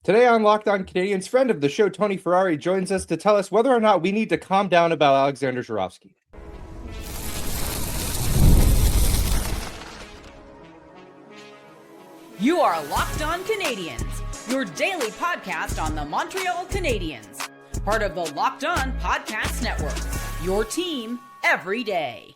Today on Locked On Canadiens, friend of the show, Tony Ferrari, joins us to tell us whether or not we need to calm down about Alexander Zharovsky. You are Locked On Canadiens, your daily podcast on the Montreal Canadiens. Part of the Locked On Podcast Network, your team every day.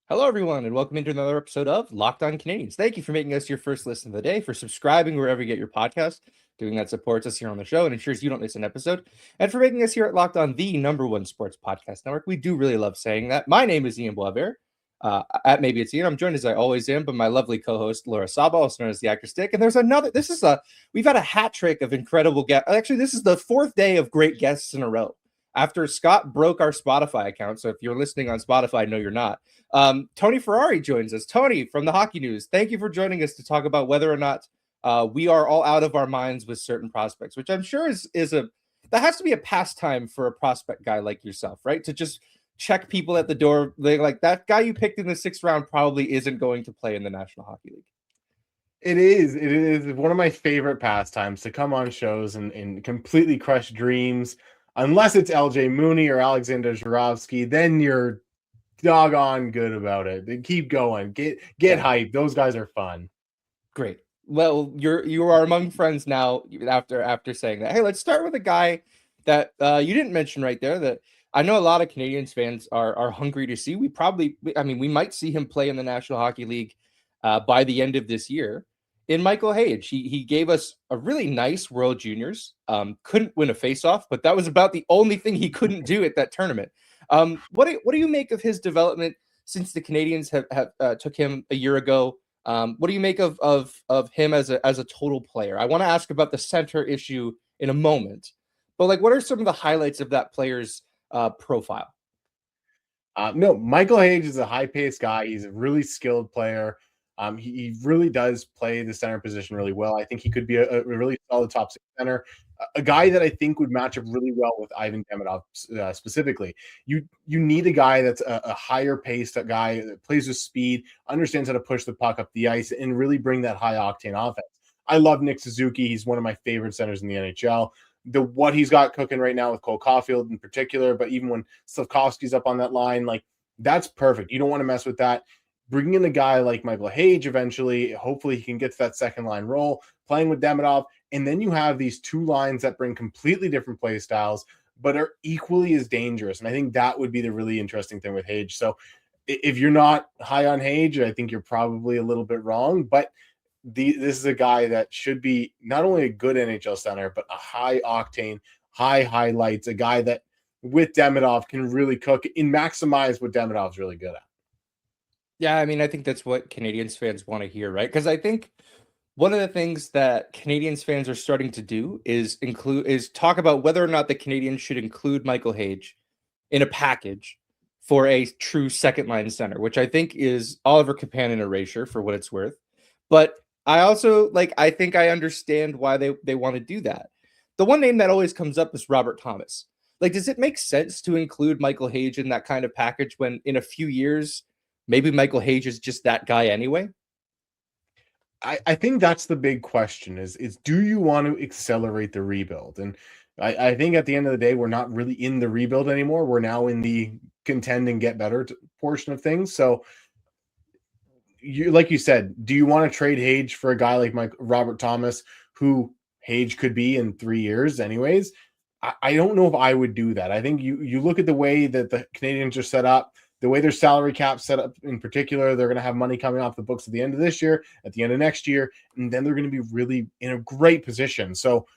Hello, everyone, and welcome into another episode of Locked On Canadiens. Thank you for making us your first listen of the day, for subscribing wherever you get your podcast. Doing that supports us here on the show and ensures you don't miss an episode. And for making us here at Locked On, the #1 sports podcast network. We do really love saying that. My name is Ian Boisvert. At Maybe It's Ian. I'm joined as I always am by my lovely co-host, Laura Saba, also known as the Actor Stick. And there's another, we've had a hat trick of incredible guests. Actually, this is the fourth day of great guests in a row. After Scott broke our Spotify account, so if you're listening on Spotify, no, you're not. Tony Ferrari joins us. Tony from the Hockey News, thank you for joining us to talk about whether or not we are all out of our minds with certain prospects, which I'm sure that has to be a pastime for a prospect guy like yourself, right? To just check people at the door. Like that guy you picked in the 6th round probably isn't going to play in the National Hockey League. It is one of my favorite pastimes to come on shows and completely crush dreams. Unless it's LJ Mooney or Alexander Zharovsky, then you're doggone good about it. Keep going. Get hyped. Those guys are fun. Great. Well, you are among friends now after saying that. Hey, let's start with a guy that you didn't mention right there that I know a lot of Canadiens fans are hungry to see. We might see him play in the National Hockey League by the end of this year. In Michael Hage, he gave us a really nice World Juniors. Couldn't win a faceoff, but that was about the only thing he couldn't do at that tournament. What do you make of his development since the Canadiens have took him a year ago? What do you make of him as a total player? I want to ask about the center issue in a moment, but what are some of the highlights of that player's profile? No, Michael Hage is a high-paced guy. He's a really skilled player. He really does play the center position really well. I think he could be a really solid top 6 center, a guy that I think would match up really well with Ivan Demidov specifically. You need a guy that's a higher paced guy that plays with speed, understands how to push the puck up the ice, and really bring that high-octane offense. I love Nick Suzuki. He's one of my favorite centers in the NHL. What he's got cooking right now with Cole Caulfield in particular, but even when Slafkovsky's up on that line, that's perfect. You don't want to mess with that. Bringing in a guy like Michael Hage eventually, hopefully he can get to that second line role, playing with Demidov, and then you have these two lines that bring completely different play styles, but are equally as dangerous. And I think that would be the really interesting thing with Hage. So if you're not high on Hage, I think you're probably a little bit wrong, but this is a guy that should be not only a good NHL center, but a high octane, high highlights, a guy that with Demidov can really cook and maximize what Demidov's really good at. Yeah, I think that's what Canadiens fans want to hear, right? Because I think one of the things that Canadiens fans are starting to do is talk about whether or not the Canadiens should include Michael Hage in a package for a true second line center, which I think is Oliver Kapanen erasure for what it's worth. But I also I think I understand why they want to do that. The one name that always comes up is Robert Thomas. Does it make sense to include Michael Hage in that kind of package when in a few years maybe Michael Hage is just that guy anyway? I think that's the big question is do you want to accelerate the rebuild? And I think at the end of the day, we're not really in the rebuild anymore. We're now in the contend and get better portion of things. So like you said, do you want to trade Hage for a guy like Robert Thomas, who Hage could be in 3 years anyways? I don't know if I would do that. I think you look at the way that the Canadiens are set up, the way their salary cap set up in particular, they're going to have money coming off the books at the end of this year, at the end of next year, and then they're going to be really in a great position. So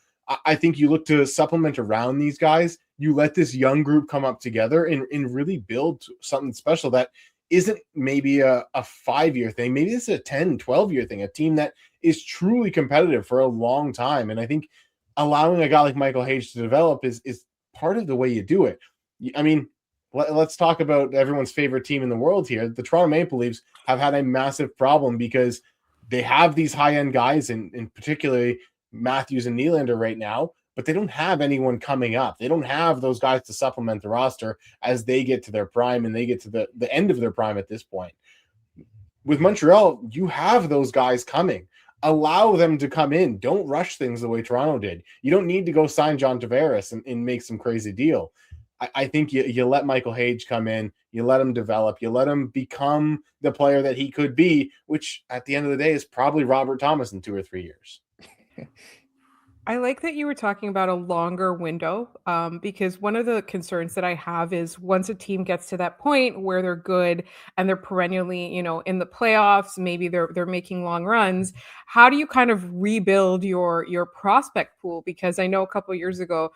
I think you look to supplement around these guys. You let this young group come up together and really build something special that isn't maybe a 5-year thing. Maybe it's a 10, 12-year thing, a team that is truly competitive for a long time. And I think allowing a guy like Michael Hage to develop is part of the way you do it. Let's talk about everyone's favorite team in the world here. The Toronto Maple Leafs have had a massive problem because they have these high-end guys, in particularly Matthews and Nylander right now, but they don't have anyone coming up. They don't have those guys to supplement the roster as they get to their prime and they get to the end of their prime at this point. With Montreal, you have those guys coming. allow them to come in. Don't rush things the way Toronto did. You don't need to go sign John Tavares and make some crazy deal. I think you let Michael Hage come in, you let him develop, you let him become the player that he could be, which at the end of the day is probably Robert Thomas in 2 or 3 years. I like that you were talking about a longer window, because one of the concerns that I have is once a team gets to that point where they're good and they're perennially, in the playoffs, maybe they're making long runs. How do you kind of rebuild your prospect pool? Because I know a couple of years ago,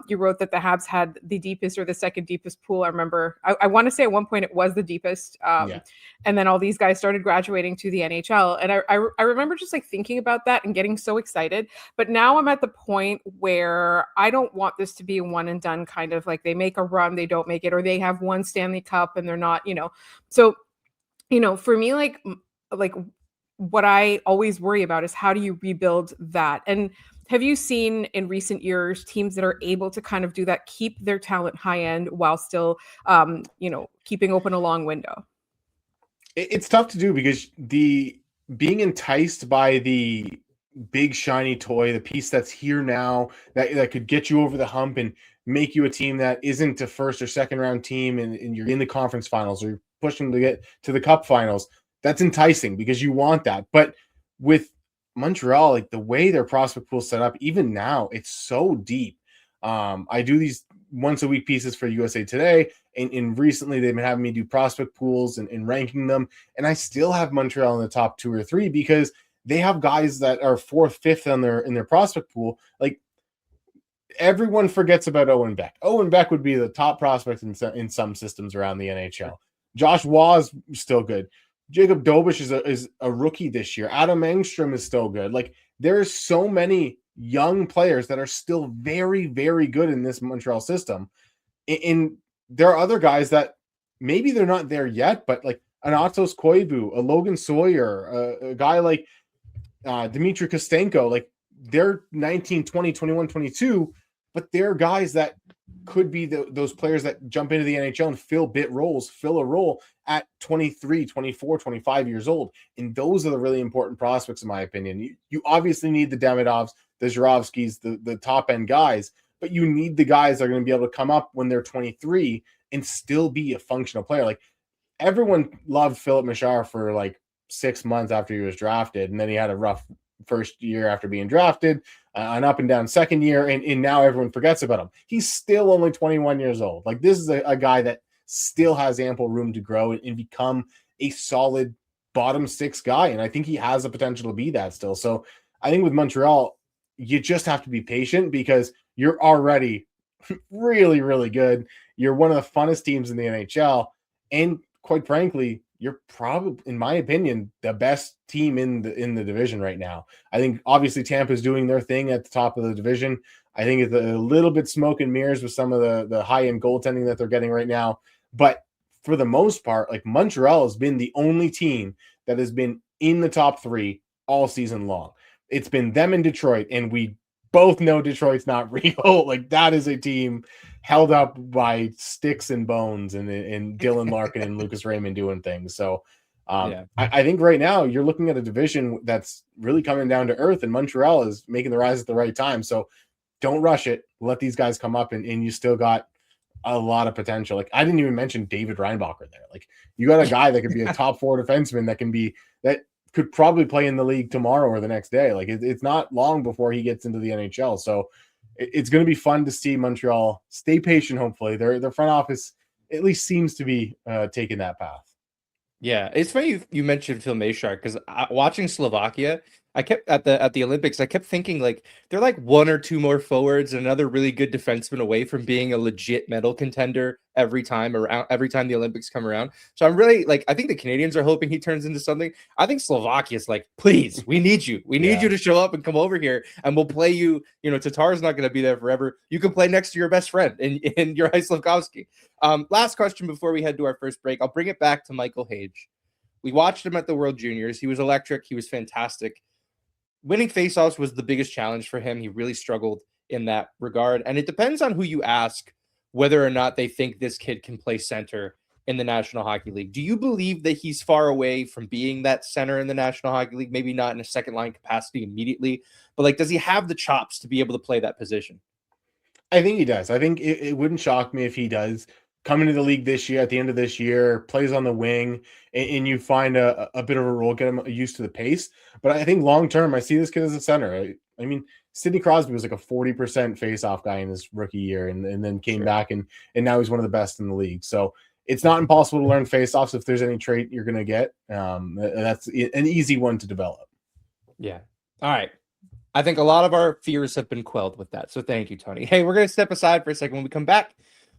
you wrote that the Habs had the deepest or the second deepest pool. I remember, I want to say at one point it was the deepest, and then all these guys started graduating to the NHL, and I remember just like thinking about that and getting so excited. But now I'm at the point where I don't want this to be a one and done kind of like they make a run, they don't make it, or they have one Stanley Cup and they're not, So, for me, like what I always worry about is how do you rebuild that? And have you seen in recent years teams that are able to kind of do that, keep their talent high end while still, keeping open a long window? It's tough to do because being enticed by the big shiny toy, the piece that's here now that could get you over the hump and make you a team that isn't a first or second round team and you're in the conference finals or you're pushing to get to the cup finals. That's enticing because you want that. But with Montreal, like the way their prospect pool set up, even now, it's so deep. I do these once a week pieces for USA Today, and recently they've been having me do prospect pools and ranking them. And I still have Montreal in the top 2 or 3 because they have guys that are 4th, 5th in their prospect pool. Like everyone forgets about Owen Beck. Owen Beck would be the top prospect in some systems around the NHL. Josh Waugh is still good. Jacob Dobish is a rookie this year. Adam Engstrom is still good. Like there's so many young players that are still very, very good in this Montreal system. And there are other guys that maybe they're not there yet, but like an Aatos Koivu, a Logan Sawyer, a guy like Dmitry Kostenko, like they're 19, 20, 21, 22, but they're guys that could be those players that jump into the NHL and fill a role at 23, 24, 25 years old. And those are the really important prospects, in my opinion. You obviously need the Demidovs, the Zharovskys, the top end guys, but you need the guys that are going to be able to come up when they're 23 and still be a functional player. Like everyone loved Filip Mešár for like 6 months after he was drafted, and then he had a rough first year after being drafted, an up and down second year, and now everyone forgets about him. He's still only 21 years old. Like this is a guy that still has ample room to grow and become a solid bottom 6 guy, and I think he has the potential to be that still. So I think with Montreal, you just have to be patient because you're already really, really good. You're one of the funnest teams in the NHL, and quite frankly, you're probably, in my opinion, the best team in the division right now. I think obviously Tampa's doing their thing at the top of the division. I think it's a little bit smoke and mirrors with some of the high-end goaltending that they're getting right now. But for the most part, like Montreal has been the only team that has been in the top 3 all season long. It's been them in Detroit, and we both know Detroit's not real. Like that is a team held up by sticks and bones and Dylan Larkin and Lucas Raymond doing things. So I think right now you're looking at a division that's really coming down to earth, and Montreal is making the rise at the right time. So don't rush it. Let these guys come up, and you still got a lot of potential. Like I didn't even mention David Reinbacher there. Like you got a guy that could be a top 4 defenseman that could probably play in the league tomorrow or the next day. Like it's not long before he gets into the NHL. So it's going to be fun to see Montreal stay patient. Hopefully their front office at least seems to be taking that path. Yeah, it's funny you mentioned Filip Mešár because watching Slovakia, I kept at the Olympics, I kept thinking like they're like 1 or 2 more forwards and another really good defenseman away from being a legit medal contender every time the Olympics come around. So I'm really like, I think the Canadians are hoping he turns into something. I think Slovakia's like, please, we need you. We need you to show up and come over here and we'll play you. Tatar's not going to be there forever. You can play next to your best friend in your Slavkovsky. Last question before we head to our first break. I'll bring it back to Michael Hage. We watched him at the World Juniors. He was electric. He was fantastic. Winning faceoffs was the biggest challenge for him. He really struggled in that regard. And it depends on who you ask whether or not they think this kid can play center in the National Hockey League. Do you believe that he's far away from being that center in the National Hockey League? Maybe not in a second line capacity immediately, but like, does he have the chops to be able to play that position? I think he does. I think it wouldn't shock me if he does come into the league this year, at the end of this year, plays on the wing, and you find a bit of a role, get him used to the pace. But I think long term, I see this kid as a center. I mean, Sidney Crosby was like a 40% face-off guy in his rookie year, and then came back, and now he's one of the best in the league. So it's not impossible to learn face-offs if there's any trait you're going to get. That's an easy one to develop. Yeah. All right. I think a lot of our fears have been quelled with that. So thank you, Tony. Hey, we're going to step aside for a second. When we come back,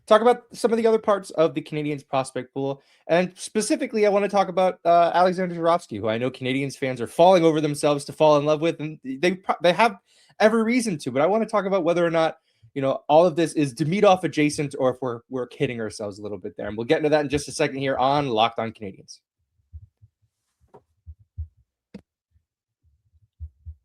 talk about some of the other parts of the Canadiens prospect pool. And specifically, I want to talk about Alexander Zharovsky, who I know Canadiens fans are falling over themselves to fall in love with. And they have every reason to. But I want to talk about whether or not, all of this is Demidov adjacent, or if we're kidding ourselves a little bit there. And we'll get into that in just a second here on Locked On Canadiens.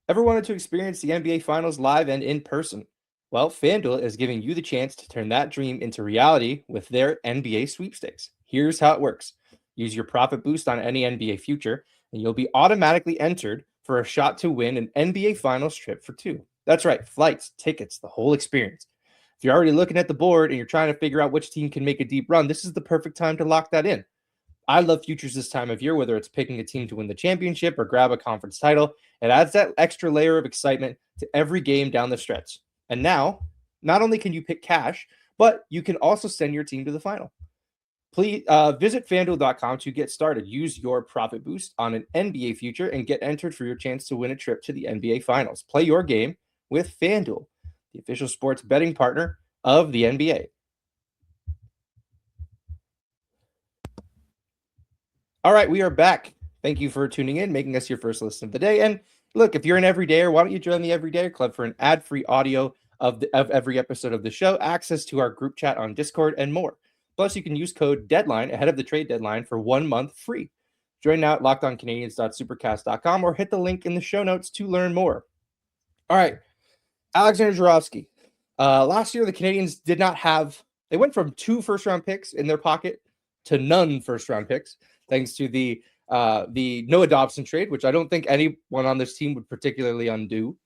Ever wanted to experience the NBA Finals live and in person? Well, FanDuel is giving you the chance to turn that dream into reality with their NBA sweepstakes. Here's how it works. Use your profit boost on any NBA future, and you'll be automatically entered for a shot to win an NBA Finals trip for two. That's right, flights, tickets, the whole experience. If you're already looking at the board and you're trying to figure out which team can make a deep run, this is the perfect time to lock that in. I love futures this time of year, whether it's picking a team to win the championship or grab a conference title. It adds that extra layer of excitement to every game down the stretch. And now, not only can you pick cash, but you can also send your team to the final. Please visit FanDuel.com to get started. Use your profit boost on an NBA future and get entered for your chance to win a trip to the NBA Finals. Play your game with FanDuel, the official sports betting partner of the NBA. All right, we are back. Thank you for tuning in, making us your first listen of the day. And look, if you're an everydayer, why don't you join the Everydayer Club for an ad-free audio of every episode of the show, access to our group chat on Discord, and more. Plus, you can use code DEADLINE ahead of the trade deadline for 1 month free. Join now at lockedoncanadiens.supercast.com or hit the link in the show notes to learn more. All right, Alexander Zharovsky. Last year, the Canadiens they went from 2 first-round picks in their pocket to none first-round picks, thanks to the Noah Dobson trade, which I don't think anyone on this team would particularly undo.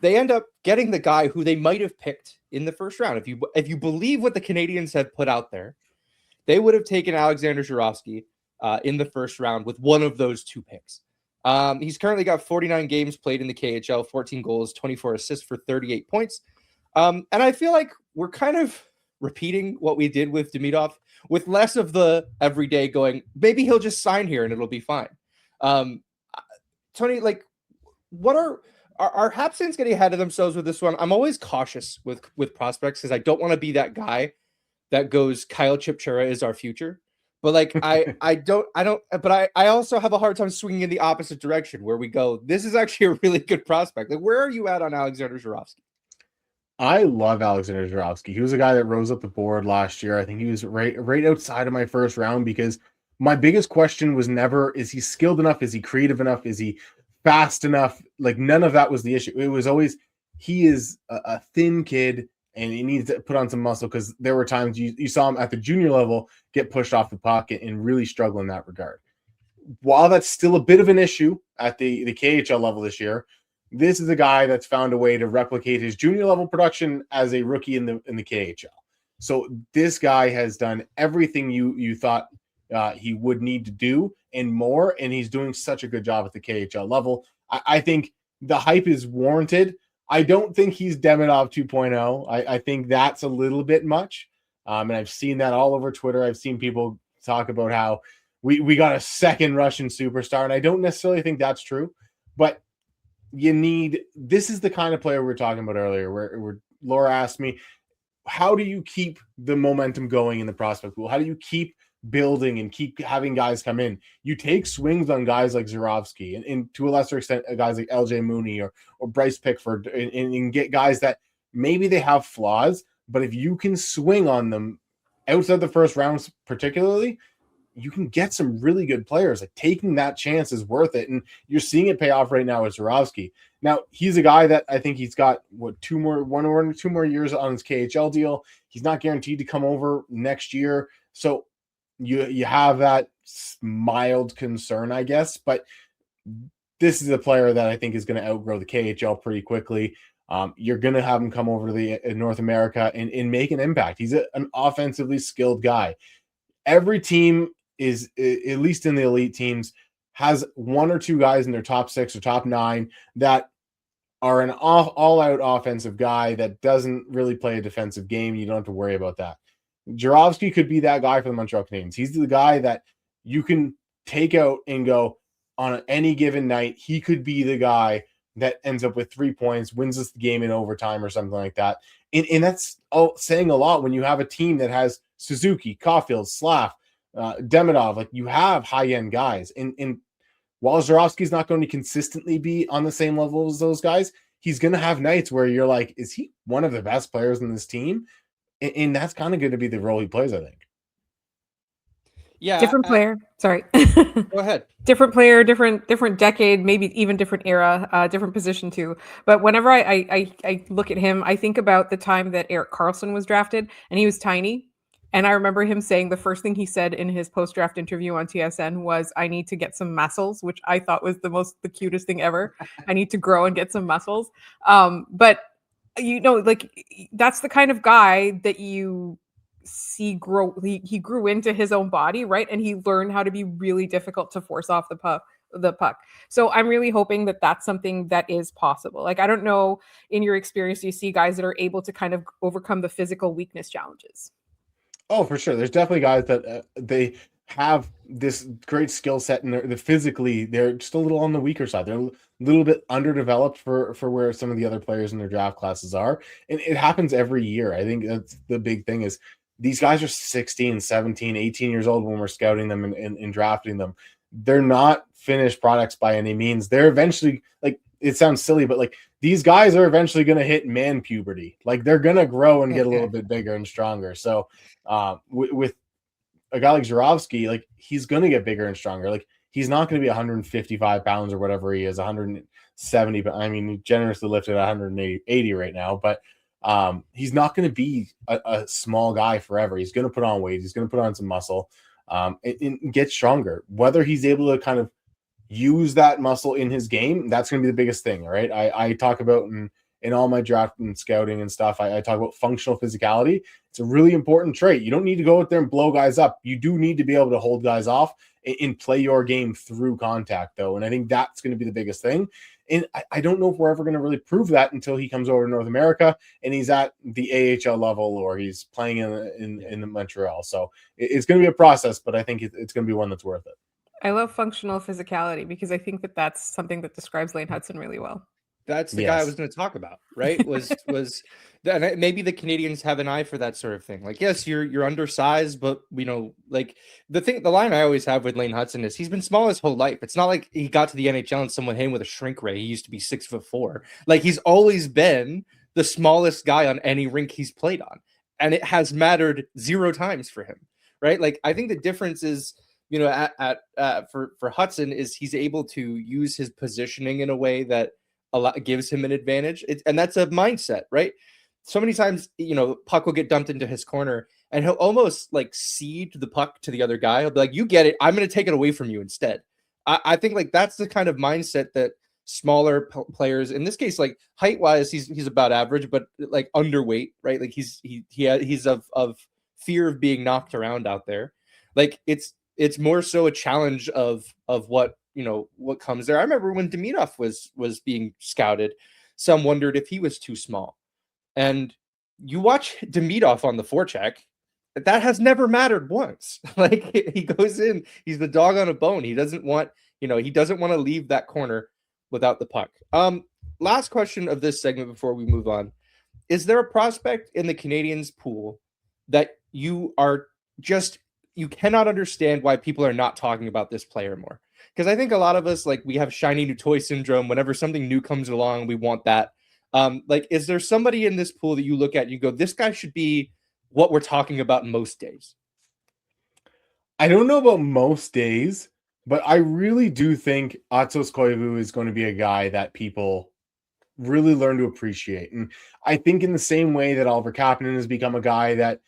They end up getting the guy who they might have picked in the first round. If you believe what the Canadiens have put out there, they would have taken Alexander Zharovsky in the first round with one of those 2 picks. He's currently got 49 games played in the KHL, 14 goals, 24 assists for 38 points. And I feel like we're kind of repeating what we did with Demidov, with less of the everyday going, maybe he'll just sign here and it'll be fine. Tony, like, what are Habs fans getting ahead of themselves with this one? I'm always cautious with prospects because I don't want to be that guy that goes, Kyle Chipchura is our future. But like, I also have a hard time swinging in the opposite direction where we go, this is actually a really good prospect. Like, where are you at on Alexander Zharovsky? I love Alexander Zharovsky. He was a guy that rose up the board last year. I think he was right outside of my first round because my biggest question was never, is he skilled enough? Is he creative enough? Is he fast enough? Like, none of that was the issue. It was always, he is a thin kid and he needs to put on some muscle, because there were times you saw him at the junior level get pushed off the puck and really struggle in that regard. While that's still a bit of an issue at the KHL level this year, this is a guy that's found a way to replicate his junior level production as a rookie in the KHL. So this guy has done everything you thought he would need to do and more, and he's doing such a good job at the KHL level. I think the hype is warranted. I don't think he's Demidov 2.0. I think that's a little bit much. And I've seen that all over Twitter. I've seen people talk about how we got a second Russian superstar, and I don't necessarily think that's true. But this is the kind of player we were talking about earlier, where Laura asked me, how do you keep the momentum going in the prospect pool? How do you keep building and keep having guys come in? You take swings on guys like Zharovsky and to a lesser extent, guys like LJ Mooney or Bryce Pickford, and get guys that maybe they have flaws, but if you can swing on them outside the first rounds, particularly, you can get some really good players. Like, taking that chance is worth it. And you're seeing it pay off right now with Zharovsky. Now, he's a guy that I think he's got one or two more years on his KHL deal. He's not guaranteed to come over next year. So you have that mild concern, I guess, but this is a player that I think is going to outgrow the KHL pretty quickly. You're going to have him come over to the North America and make an impact. He's an offensively skilled guy. Every team is, at least in the elite teams, has one or two guys in their top 6 or top 9 that are an all-out offensive guy that doesn't really play a defensive game. You don't have to worry about that. Zharovsky could be that guy for the Montreal Canadiens. He's the guy that you can take out and go on any given night. He could be the guy that ends up with 3 points, wins us the game in overtime or something like that. And that's saying a lot when you have a team that has Suzuki, Caulfield, Slav, Demidov. Like, you have high-end guys. And while Zharovsky's not going to consistently be on the same level as those guys, he's going to have nights where you're like, is he one of the best players in this team? And that's kind of going to be the role he plays, I think. Yeah. Different player. Sorry. Go ahead. Different player, different decade, maybe even different era, different position too. But whenever I look at him, I think about the time that Erik Karlsson was drafted and he was tiny. And I remember him saying the first thing he said in his post-draft interview on TSN was, I need to get some muscles, which I thought was the cutest thing ever. I need to grow and get some muscles. But, that's the kind of guy that you see grow. He grew into his own body, right? And he learned how to be really difficult to force off the puck. So I'm really hoping that that's something that is possible. Like, I don't know, in your experience, do you see guys that are able to kind of overcome the physical weakness challenges? Oh, for sure. There's definitely guys that they have this great skill set, and they're physically, they're just a little on the weaker side. They're a little bit underdeveloped for where some of the other players in their draft classes are. And it happens every year. I think that's the big thing is these guys are 16, 17, 18 years old when we're scouting them and drafting them. They're not finished products by any means. They're eventually, like, it sounds silly, but like, these guys are eventually going to hit man puberty. Like, they're going to grow and get a little bit bigger and stronger. So with a guy like Zharovsky, like, he's going to get bigger and stronger. Like, he's not going to be 155 pounds or whatever he is, 170. But I mean, he generously lifted 180 right now. But he's not going to be a small guy forever. He's going to put on weight. He's going to put on some muscle and get stronger. Whether he's able to kind of use that muscle in his game, that's going to be the biggest thing. All right. I talk about in all my draft and scouting and stuff, I talk about functional physicality. It's a really important trait. You don't need to go out there and blow guys up. You do need to be able to hold guys off and play your game through contact, though. And I think that's going to be the biggest thing. And I don't know if we're ever going to really prove that until he comes over to North America and he's at the AHL level or he's playing in Montreal. So it's going to be a process, but I think it's going to be one that's worth it. I love functional physicality because I think that that's something that describes Lane Hutson really well. That's the guy I was going to talk about, right? Was and maybe the Canadiens have an eye for that sort of thing. Like, yes, you're undersized, but like the line I always have with Lane Hutson is he's been small his whole life. It's not like he got to the NHL and someone hit him with a shrink ray. He used to be 6'4". Like, he's always been the smallest guy on any rink he's played on, and it has mattered 0 times for him, right? Like, I think the difference is, for Hutson is he's able to use his positioning in a way that gives him an advantage. And that's a mindset, right? So many times, puck will get dumped into his corner and he'll almost like cede the puck to the other guy. He'll be like, you get it. I'm going to take it away from you instead. I think like that's the kind of mindset that smaller players, in this case, like height wise, he's about average, but like underweight, right? Like he's of fear of being knocked around out there. Like it's more so a challenge of what comes there. I remember when Demidov was being scouted, some wondered if he was too small. And you watch Demidov on the forecheck, that has never mattered once. Like, he goes in, he's the dog on a bone. He doesn't want to leave that corner without the puck. Last question of this segment before we move on. Is there a prospect in the Canadiens pool that you cannot understand why people are not talking about this player more? Because I think a lot of us, like, we have shiny new toy syndrome. Whenever something new comes along, we want that. Like, is there somebody in this pool that you look at and you go, this guy should be what we're talking about most days? I don't know about most days, but I really do think Aatos Koivu is going to be a guy that people really learn to appreciate. And I think in the same way that Oliver Kapanen has become a guy that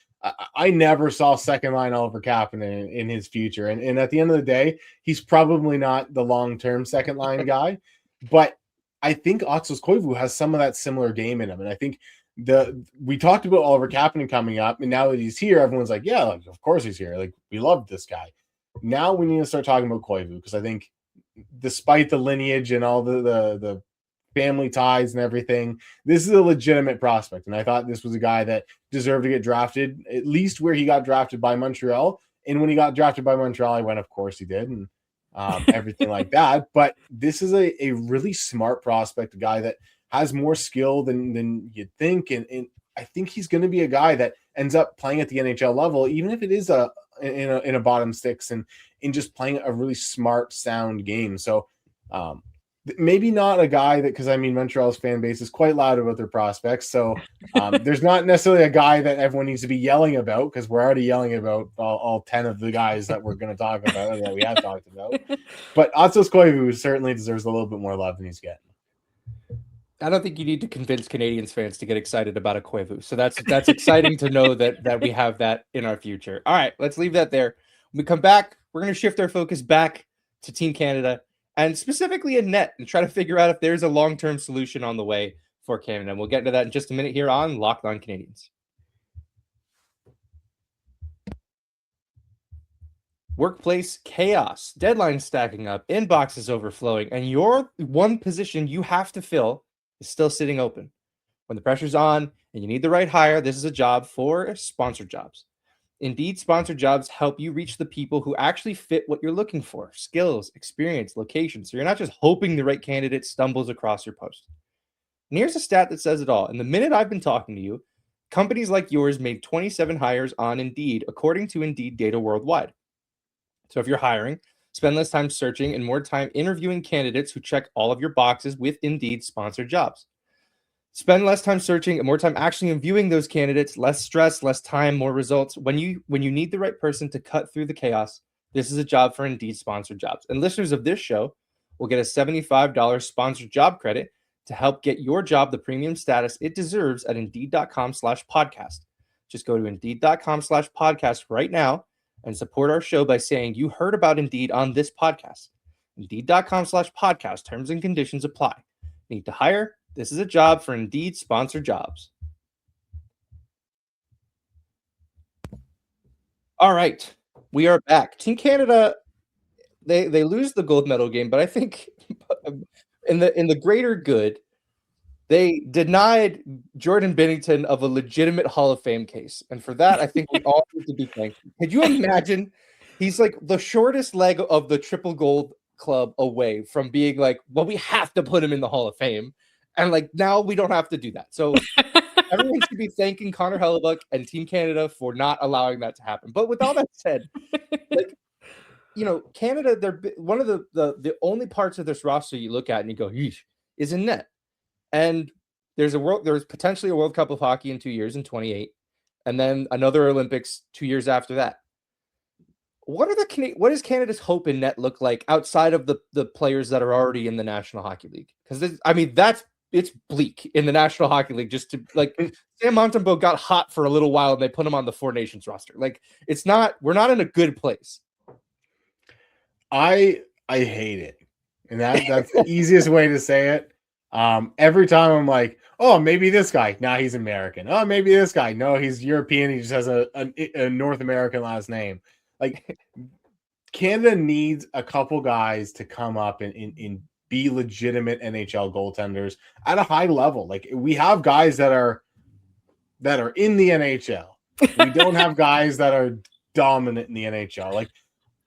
I never saw second line Oliver Kapanen in his future. And at the end of the day, he's probably not the long-term second line guy, but I think Aatos Koivu has some of that similar game in him. And I think we talked about Oliver Kapanen coming up, and now that he's here, everyone's like, yeah, like, of course he's here. Like, we love this guy. Now we need to start talking about Koivu, because I think despite the lineage and all the family ties and everything, this is a legitimate prospect. And I thought this was a guy that deserved to get drafted, at least where he got drafted by Montreal. And when he got drafted by Montreal, he went, of course he did, and everything like that. But this is a really smart prospect, a guy that has more skill than you'd think. And I think he's going to be a guy that ends up playing at the NHL level, even if it is in a bottom six, and in just playing a really smart, sound game. So maybe not a guy that, because I mean, Montreal's fan base is quite loud about their prospects. So there's not necessarily a guy that everyone needs to be yelling about, because we're already yelling about all 10 of the guys that we're going to talk about, that we have talked about. But Aatos Koivu certainly deserves a little bit more love than he's getting. I don't think you need to convince Canadiens fans to get excited about a Koivu. So that's exciting to know that we have that in our future. All right, let's leave that there. When we come back, we're going to shift our focus back to Team Canada, and specifically in net, and try to figure out if there's a long-term solution on the way for Canada. And we'll get into that in just a minute here on Locked On Canadiens. Workplace chaos, deadlines stacking up, inboxes overflowing, and your one position you have to fill is still sitting open. When the pressure's on and you need the right hire, this is a job for sponsored jobs. Indeed, sponsored jobs help you reach the people who actually fit what you're looking for: skills, experience, location. So you're not just hoping the right candidate stumbles across your post. And here's a stat that says it all. In the minute I've been talking to you, companies like yours made 27 hires on Indeed, according to Indeed data worldwide. So if you're hiring, spend less time searching and more time interviewing candidates who check all of your boxes with Indeed sponsored jobs. Spend less time searching and more time actually viewing those candidates. Less stress, less time, more results. When you need the right person to cut through the chaos, this is a job for Indeed sponsored jobs. And listeners of this show will get a $75 sponsored job credit to help get your job the premium status it deserves at Indeed.com/podcast. Just go to Indeed.com/podcast right now and support our show by saying you heard about Indeed on this podcast. Indeed.com/podcast. Terms and conditions apply. Need to hire? This is a job for Indeed sponsored jobs. All right, we are back. Team Canada, they lose the gold medal game, but I think in the greater good, they denied Jordan Binnington of a legitimate Hall of Fame case. And for that, I think we all need to be thankful. Could you imagine? He's like the shortest leg of the triple gold club away from being like, well, we have to put him in the Hall of Fame. And like, now we don't have to do that. So everyone should be thanking Connor Hellebuck and Team Canada for not allowing that to happen. But with all that said, like, you know, Canada, they're one of the only parts of this roster you look at and you go, yeesh, is in net. And there's potentially a World Cup of Hockey in 2 years in 28, and then another Olympics 2 years after that. What is Canada's hope in net look like outside of the players that are already in the National Hockey League? Because it's bleak in the National Hockey League. Just to like, Sam Montembeault got hot for a little while and they put him on the Four Nations roster. Like, we're not in a good place. I hate it, and that's the easiest way to say it. Every time I'm like, oh, maybe this guy. Nah, he's American. Oh, maybe this guy. No, he's European. He just has a North American last name. Like, Canada needs a couple guys to come up and be legitimate NHL goaltenders at a high level. Like, we have guys that are in the NHL. We don't have guys that are dominant in the NHL. Like,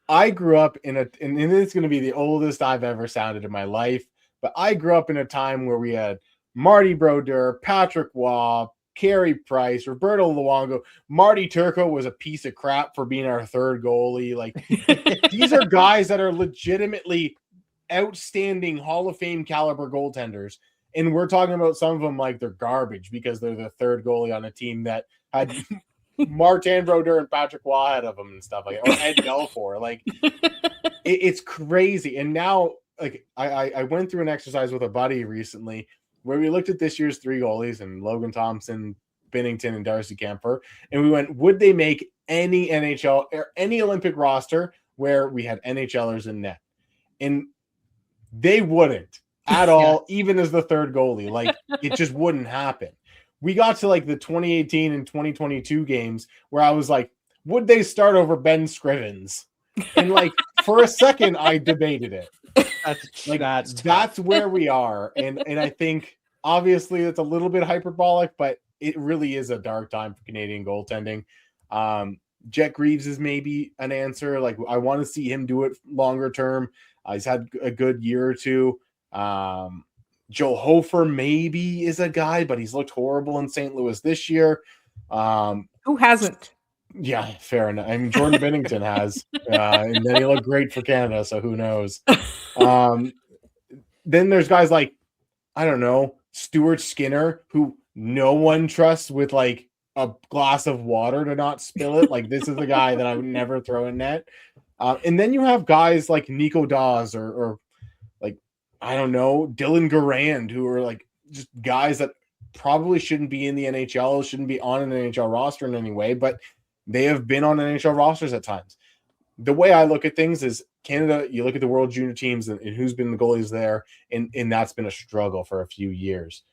I grew up and it's going to be the oldest I've ever sounded in my life, but I grew up in a time where we had Marty Brodeur, Patrick Waugh, Carey Price, Roberto Luongo. Marty Turco was a piece of crap for being our third goalie. Like, these are guys that are legitimately outstanding Hall of Fame caliber goaltenders. And we're talking about some of them like they're garbage because they're the third goalie on a team that had Martin Brodeur and Patrick Waugh ahead of them and stuff like that, or Ed Belfour. Like, it's crazy. And now, like, I went through an exercise with a buddy recently where we looked at this year's three goalies, and Logan Thompson Binnington and Darcy Kemper, and we went, would they make any NHL or any Olympic roster where we had NHLers in net? And they wouldn't at all, even as the third goalie. Like, it just wouldn't happen. We got to like the 2018 and 2022 games where I was like, would they start over Ben Scrivens? And like for a second, I debated it. That's where we are. And I think obviously it's a little bit hyperbolic, but it really is a dark time for Canadian goaltending. Jet Greaves is maybe an answer. Like, I want to see him do it longer term. He's had a good year or two. Joe Hofer maybe is a guy, but he's looked horrible in St. Louis this year. Who hasn't? Yeah, fair enough. I mean, Jordan Binnington has, and then he looked great for Canada, so who knows? Then there's guys like, I don't know, Stuart Skinner, who no one trusts with like a glass of water to not spill it. Like, this is the guy that I would never throw in net. And then you have guys like Nico Dawes or like, I don't know, Dylan Garand, who are like just guys that probably shouldn't be in the NHL, shouldn't be on an NHL roster in any way, but they have been on NHL rosters at times. The way I look at things is Canada, you look at the World Junior teams and who's been the goalies there, and that's been a struggle for a few years.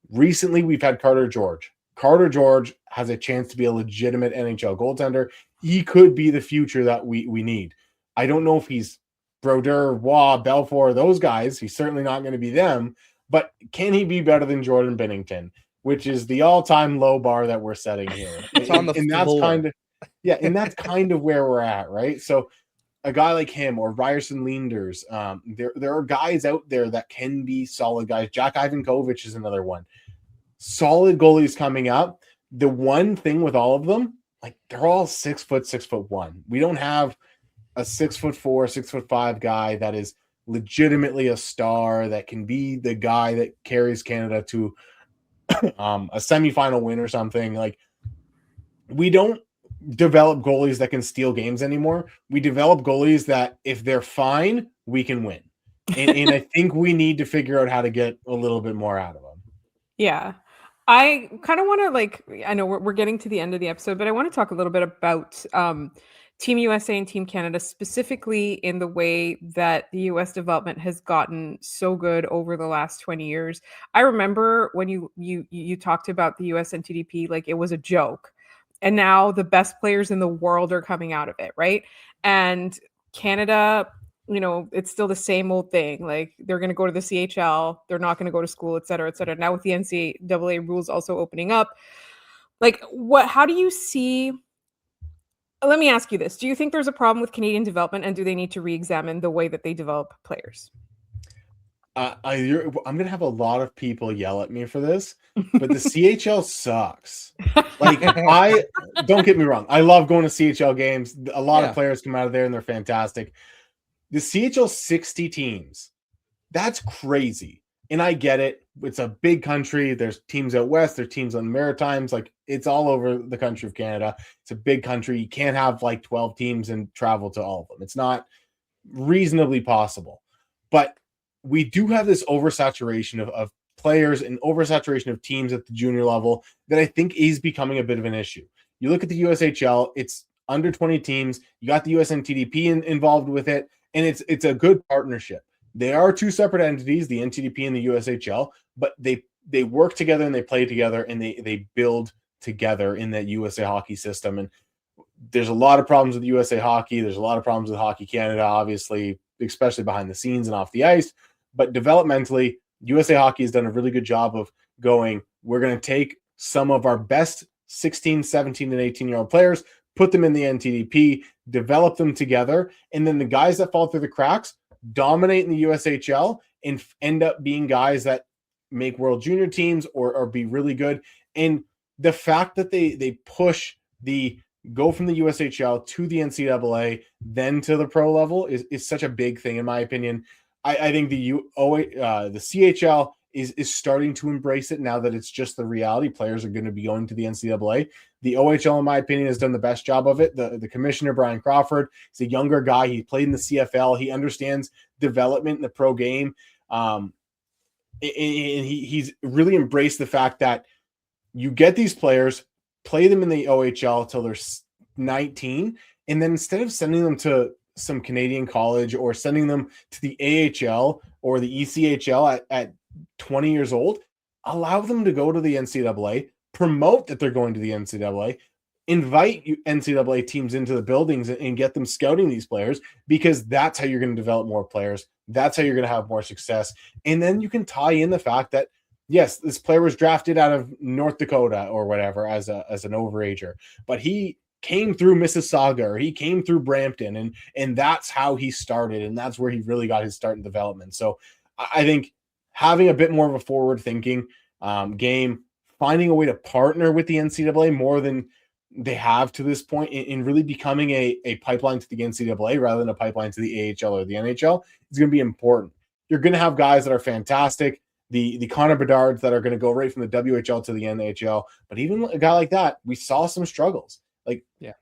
Recently, we've had Carter George. Carter George has a chance to be a legitimate NHL goaltender. He could be the future that we need. I don't know if he's Brodeur, Waugh, Belfour, those guys. He's certainly not going to be them. But can he be better than Jordan Binnington, which is the all-time low bar that we're setting here? It's on the floor. And that's kind of where we're at, right? So a guy like him or Ryerson Leanders, there are guys out there that can be solid guys. Jack Ivankovich is another one. Solid goalies coming up. The one thing with all of them, like, they're all 6 foot, 6'1". We don't have a 6'4", 6'5" guy that is legitimately a star that can be the guy that carries Canada to a semifinal win or something. Like, we don't develop goalies that can steal games anymore. We develop goalies that if they're fine, we can win. And I think we need to figure out how to get a little bit more out of them. Yeah. I kind of want to, like, I know we're getting to the end of the episode, but I want to talk a little bit about Team USA and Team Canada, specifically in the way that the U.S. development has gotten so good over the last 20 years. I remember when you talked about the U.S. and TDP, like it was a joke. And now the best players in the world are coming out of it, right? And Canada, you know, it's still the same old thing. Like, they're going to go to the CHL. They're not going to go to school, et cetera, et cetera. Now with the NCAA rules also opening up, like, how do you see... Let me ask you this. Do you think there's a problem with Canadian development, and do they need to re-examine the way that they develop players? I'm going to have a lot of people yell at me for this, but the CHL sucks. Like, don't get me wrong. I love going to CHL games. A lot of players come out of there and they're fantastic. The CHL 60 teams, that's crazy. And I get it. It's a big country. There's teams out west. There's teams on the Maritimes. Like, it's all over the country of Canada. It's a big country. You can't have like 12 teams and travel to all of them. It's not reasonably possible. But we do have this oversaturation of players and oversaturation of teams at the junior level that I think is becoming a bit of an issue. You look at the USHL, it's under 20 teams. You got the USNTDP involved with it, and it's a good partnership. They are two separate entities, the NTDP and the USHL, but they work together and they play together and they build together in that USA Hockey system. And there's a lot of problems with USA Hockey. There's a lot of problems with Hockey Canada, obviously, especially behind the scenes and off the ice. But developmentally, USA Hockey has done a really good job of going, we're going to take some of our best 16, 17, and 18-year-old players, put them in the NTDP, develop them together, and then the guys that fall through the cracks dominate in the USHL and end up being guys that make World Junior teams or be really good. And the fact that they push go from the USHL to the NCAA, then to the pro level is such a big thing, in my opinion. I think the CHL is starting to embrace it now that it's just the reality. Players are going to be going to the NCAA. The OHL, in my opinion, has done the best job of it. The commissioner, Brian Crawford, is a younger guy. He played in the CFL. He understands development in the pro game. And he's really embraced the fact that You get these players, play them in the OHL till they're 19, and then instead of sending them to some Canadian college or sending them to the AHL or the ECHL at 20 years old, allow them to go to the NCAA, promote that they're going to the NCAA, invite NCAA teams into the buildings and get them scouting these players, because that's how you're going to develop more players. That's how you're going to have more success. And then you can tie in the fact that, yes, this player was drafted out of North Dakota or whatever as an overager, but he came through Mississauga or he came through Brampton, and that's how he started, and that's where he really got his start in development. So I think having a bit more of a forward-thinking game, finding a way to partner with the NCAA more than they have to this point in really becoming a pipeline to the NCAA rather than a pipeline to the AHL or the NHL is going to be important. You're going to have guys that are fantastic, the Connor Bedards that are going to go right from the WHL to the NHL, but even a guy like that, we saw some struggles. Like, yeah,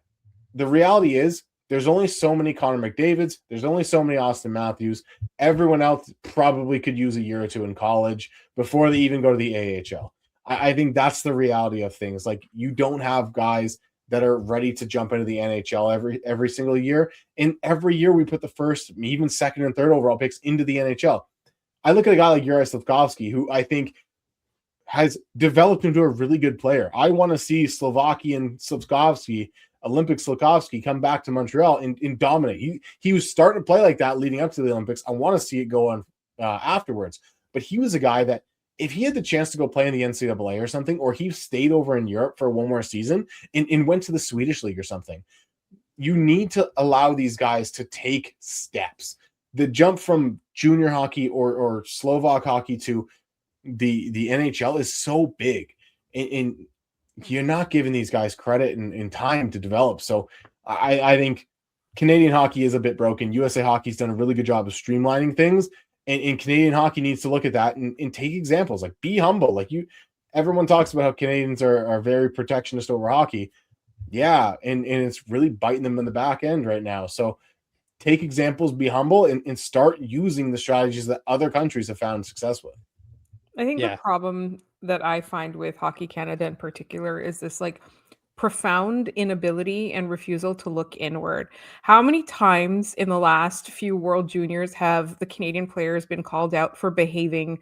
the reality is there's only so many Connor McDavids. There's only so many Austin Matthews. Everyone else probably could use a year or two in college before they even go to the AHL. I think that's the reality of things. Like, you don't have guys that are ready to jump into the NHL every single year. And every year we put the first, even second and third overall picks into the NHL. I look at a guy like Juraj Slafkovsky, who I think has developed into a really good player. I want to see Slovakian Slafkovsky, Olympic Slafkovsky, come back to Montreal and dominate. He was starting to play like that leading up to the Olympics. I want to see it go on afterwards. But he was a guy that, if he had the chance to go play in the NCAA or something, or he stayed over in Europe for one more season and went to the Swedish league or something, you need to allow these guys to take steps. The jump from junior hockey or Slovak hockey to the NHL is so big, and you're not giving these guys credit and time to develop. So I think Canadian hockey is a bit broken. USA Hockey's done a really good job of streamlining things. And Canadian hockey needs to look at that and take examples. Like, be humble. Like, everyone talks about how Canadians are very protectionist over hockey. Yeah, and it's really biting them in the back end right now. So take examples, be humble, and start using the strategies that other countries have found success with. I think the problem that I find with Hockey Canada in particular is this like profound inability and refusal to look inward. How many times in the last few World Juniors have the Canadian players been called out for behaving,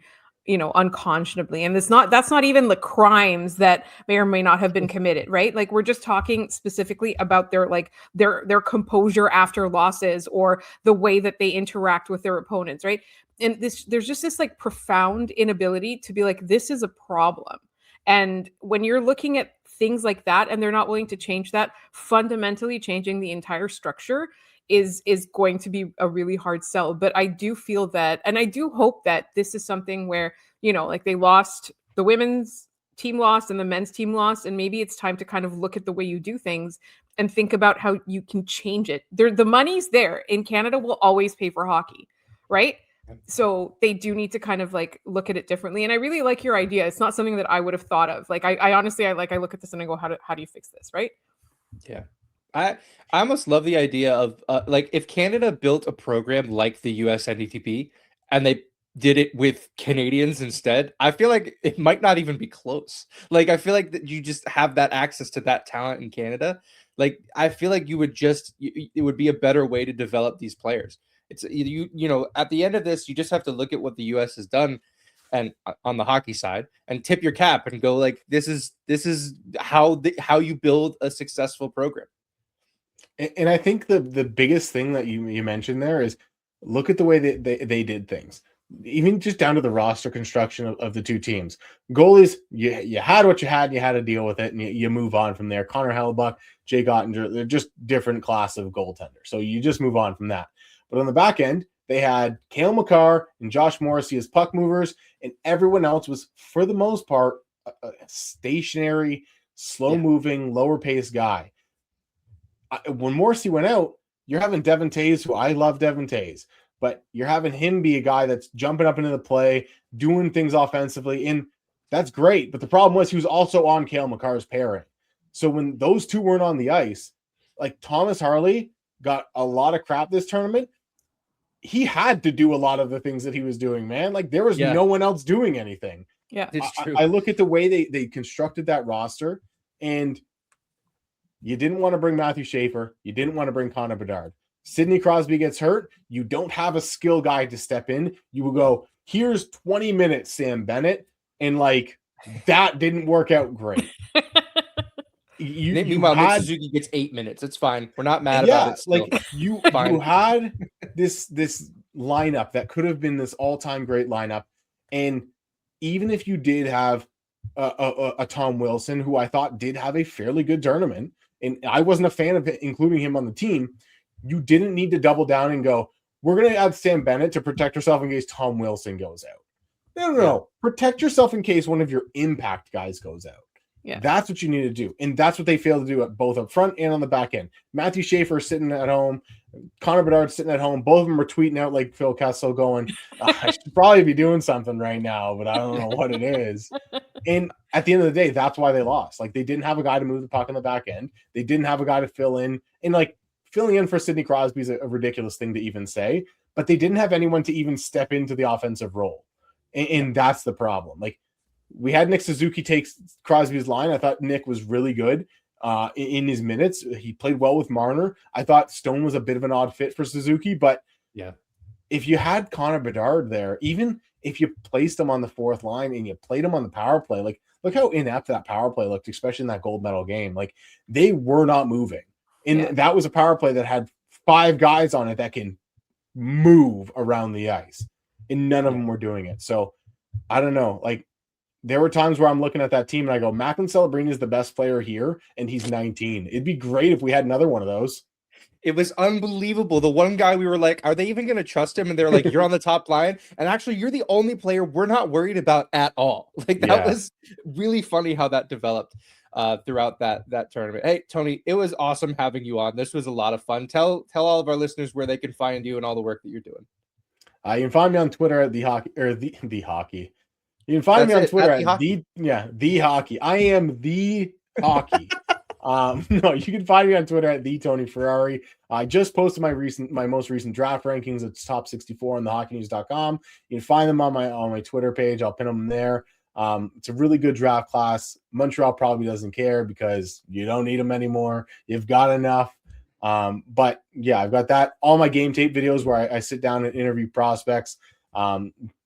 unconscionably? And that's not even the crimes that may or may not have been committed, right? Like, we're just talking specifically about their composure after losses or the way that they interact with their opponents, right? And there's just this like profound inability to be like, this is a problem. And when you're looking at things like that and they're not willing to change that, fundamentally changing the entire structure is going to be a really hard sell. But I do feel that, and I do hope that this is something where, like, they lost, the women's team lost and the men's team lost, and maybe it's time to kind of look at the way you do things and think about how you can change it. The money's there. In Canada, will always pay for hockey, right? So they do need to kind of like look at it differently. And I really like your idea. It's not something that I would have thought of. Like, I honestly, I look at this and I go, how do you fix this? Right. Yeah. I almost love the idea of like, if Canada built a program like the US NDTP and they did it with Canadians instead, I feel like it might not even be close. Like, I feel like that you just have that access to that talent in Canada. Like, I feel like it would be a better way to develop these players. It's at the end of this, you just have to look at what the US has done and on the hockey side and tip your cap and go like, this is how you build a successful program. And I think the biggest thing that you mentioned there is look at the way that they did things, even just down to the roster construction of the two teams. Goalies, you had what you had, and you had to deal with it, and you move on from there. Connor Hellebuck, Jake Ottinger, they're just different class of goaltender. So you just move on from that. But on the back end, they had Cale Makar and Josh Morrissey as puck movers, and everyone else was, for the most part, a stationary, slow-moving, lower-paced guy. When Morrissey went out, you're having Devon Toews, who I love Devon Toews, but you're having him be a guy that's jumping up into the play, doing things offensively, and that's great. But the problem was he was also on Cale Makar's pairing. So when those two weren't on the ice, like, Thomas Harley got a lot of crap this tournament. He had to do a lot of the things that he was doing, man. Like, there was no one else doing anything. Yeah, It's true. I look at the way they constructed that roster, and you didn't want to bring Matthew Schaefer. You didn't want to bring Connor Bedard. Sidney Crosby gets hurt. You don't have a skill guy to step in. You will go, here's 20 minutes, Sam Bennett. And like, that didn't work out great. Meanwhile, Nick Suzuki gets 8 minutes. It's fine. We're not mad about it still. Like you had this lineup that could have been this all-time great lineup. And even if you did have a Tom Wilson, who I thought did have a fairly good tournament, and I wasn't a fan of including him on the team, you didn't need to double down and go, we're going to add Sam Bennett to protect yourself in case Tom Wilson goes out. No. Protect yourself in case one of your impact guys goes out. Yeah. That's what you need to do. And that's what they failed to do at both up front and on the back end. Matthew Schaefer sitting at home, Connor Bedard sitting at home. Both of them were tweeting out like Phil Kessel going, I should probably be doing something right now, but I don't know what it is. And at the end of the day, that's why they lost. Like, they didn't have a guy to move the puck on the back end. They didn't have a guy to fill in. And like, filling in for Sidney Crosby is a ridiculous thing to even say, but they didn't have anyone to even step into the offensive role. And that's the problem. Like, we had Nick Suzuki take Crosby's line. I thought Nick was really good in his minutes. He played well with Marner. I thought Stone was a bit of an odd fit for Suzuki, but yeah, if you had Connor Bedard there, even if you placed him on the fourth line and you played him on the power play, like, look how inept that power play looked, especially in that gold medal game. Like, they were not moving. And that was a power play that had 5 guys on it that can move around the ice, and none of them were doing it. So I don't know. Like, there were times where I'm looking at that team and I go, Macklin Celebrini is the best player here, and he's 19. It'd be great if we had another one of those. It was unbelievable. The one guy we were like, are they even going to trust him? And they're like, you're on the top line. And actually, you're the only player we're not worried about at all. Like, that was really funny how that developed throughout that tournament. Hey, Tony, it was awesome having you on. This was a lot of fun. Tell all of our listeners where they can find you and all the work that you're doing. You can find me on Twitter at the hockey. You can find me on Twitter at the hockey. I am the hockey. No, you can find me on Twitter at the Tony Ferrari. I just posted my most recent draft rankings. It's top 64 on thehockeynews.com. You can find them on my Twitter page. I'll pin them there. It's a really good draft class. Montreal probably doesn't care because you don't need them anymore. You've got enough. But yeah, I've got that. All my game tape videos where I sit down and interview prospects.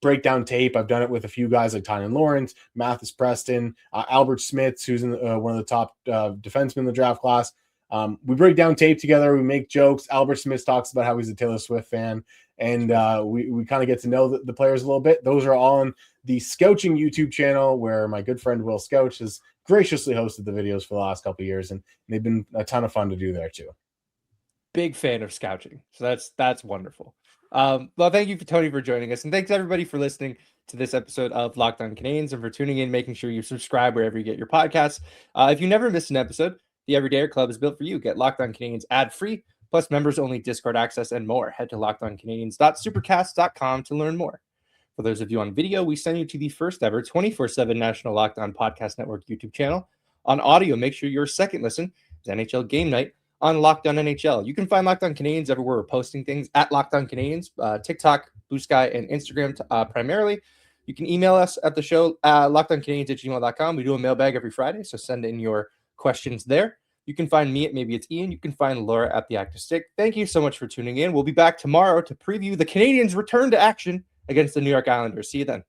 Breakdown tape. I've done it with a few guys like Tynan Lawrence, Mathis Preston, Albert Smith, who's in one of the top defensemen in the draft class. We break down tape together. We make jokes. Albert Smith talks about how he's a Taylor Swift fan, and we kind of get to know the players a little bit. Those are all on the Scouching YouTube channel, where my good friend Will Scouch has graciously hosted the videos for the last couple of years, and they've been a ton of fun to do there too. Big fan of Scouching, so that's wonderful. Well, thank you, Tony, for joining us, and thanks everybody for listening to this episode of Locked On Canadiens, and for tuning in, making sure you subscribe wherever you get your podcasts. If you never miss an episode, the Everydayer Club is built for you. Get Locked On Canadiens ad-free, plus members-only Discord access and more. Head to lockedoncanadiens.supercast.com to learn more. For those of you on video, we send you to the first ever 24/7 National Locked On Podcast Network YouTube channel. On audio, make sure your second listen is NHL Game Night on Locked On NHL. You can find Locked On Canadiens everywhere we're posting things at Locked On Canadiens, TikTok, Blue Sky, and Instagram primarily. You can email us at the show, lockedoncanadiens@gmail.com. We do a mailbag every Friday, so send in your questions there. You can find me at Maybe It's Ian. You can find Laura at The Active Stick. Thank you so much for tuning in. We'll be back tomorrow to preview the Canadiens' return to action against the New York Islanders. See you then.